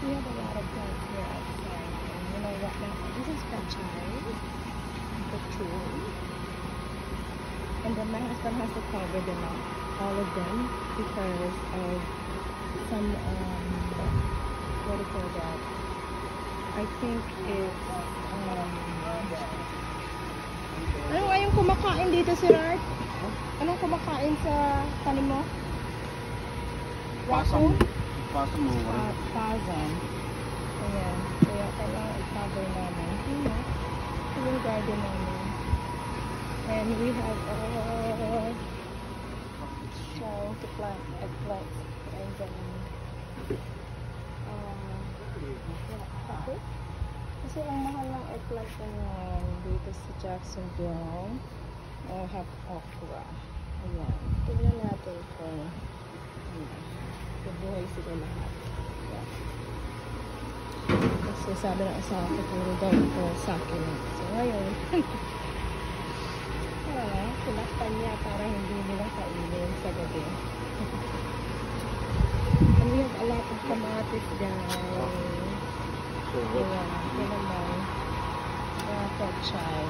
We have a lot of plants here outside. And you know what now? This is franchise. The tree. And then my husband has to cover them up, all of them, because of some, what do you call that? I think it's, ano nga yung kumakain dito si Rart? Anong kumakain sa tanim mo? Pasang. Raccoon? Pasang mo. Pasang. Ayan. Kaya kailangan i-cover namin. Ito yung garden namin. And we have trying to plant eggplants. And then, okay. Kasi ang mahal ng eggplant ngayon dito sa Jacksonville. I have okra. Ayan. Tignan natin kung bubuhay sila lahat. Ayan. Kasi sabi ng asawa ko puro daw ito sa akin. So ngayon, tinakpan niya para hindi nila kainin sa gabi. And we have a lot of kamatis guys. Ayan, ito naman. Mga pechay.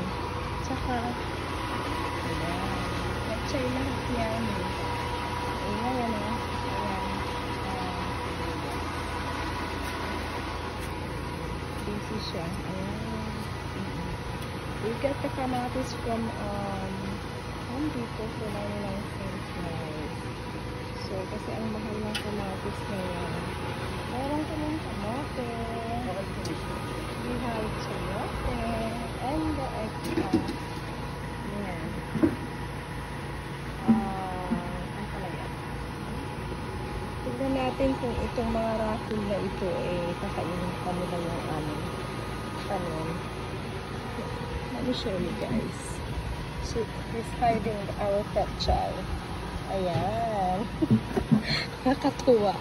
Tsaka, ayan. Pechay lahat yan. Ayan, ayan. Busy siya. Ayan. We get the kamatis from Home Depot for 99 cents guys. So, kasi ang mahal ng kamatis ngayon. Meron kaming kamote. We have chayote and the eggplant. Ayan. Ang palaya. Tignan natin kung itong mga raffle na ito kakainin pa nila yung aming tanim. Let me show you guys. She's hiding our pet child. Ayan. Nakatuwa.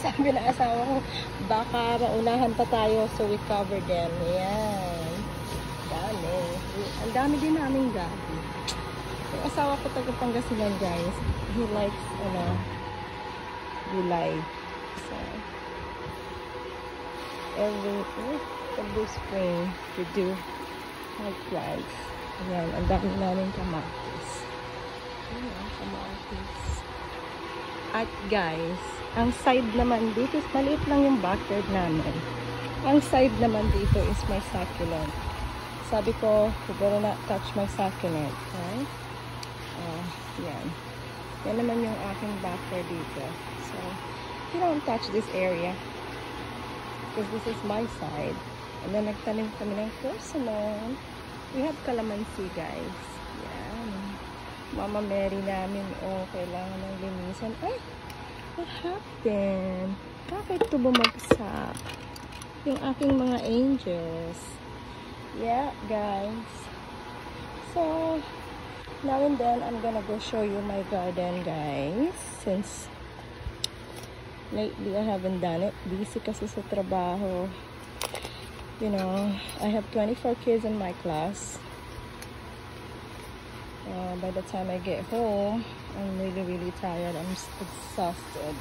Sabi ng asawa ko, baka maunahan pa tayo, so we cover them. Ayan. Dami. Ang dami din namin gabi. Yung asawa ko taga Pangasinan guys. He likes, gulay. So, every spring, we do like rice. Ayan, ang dami namin kamatis. Ayan, kamatis. At guys, ang side naman dito, maliit lang yung backyard namin. Ang side naman dito is my succulent. Sabi ko, you better not touch my succulent. Okay? Yan. Yan naman yung aking backyard dito. So, you don't touch this area. Because this is my side. And then, nagtanim kami ng persimmon. We have calamansi, guys. Yan. Mama Mary namin, kailangan ng linisan. Ay! What happened? Bakit ito bumagsak? Yung aking mga angels. Yeah, guys. So, now and then, I'm gonna go show you my garden, guys. Since lately, I haven't done it. Busy kasi sa trabaho. You know, I have 24 kids in my class. By the time I get home, I'm really tired. I'm exhausted.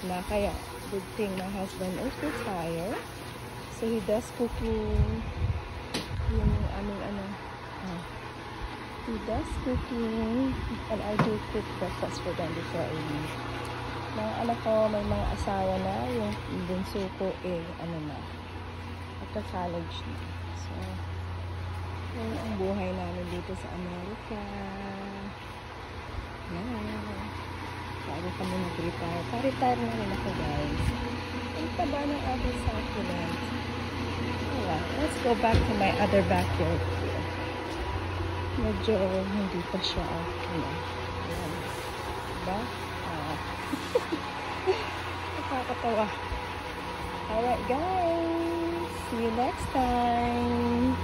Kaya, good thing my husband is retired. So, he does cooking. He does cooking. And I do cook breakfast for them before I leave. Mga anak ko, may mga asawa na. Yung bunso ko, college na. So, yun ang buhay namin dito sa Amerika. Yan. Bago kami mag-retire. Pa-retire na rin ako, guys. Ang taba ng ating succulent. Alright, let's go back to my other backyard here. Medyo hindi pa siya Yan. Diba? Nakakatawa. Alright, guys. See you next time.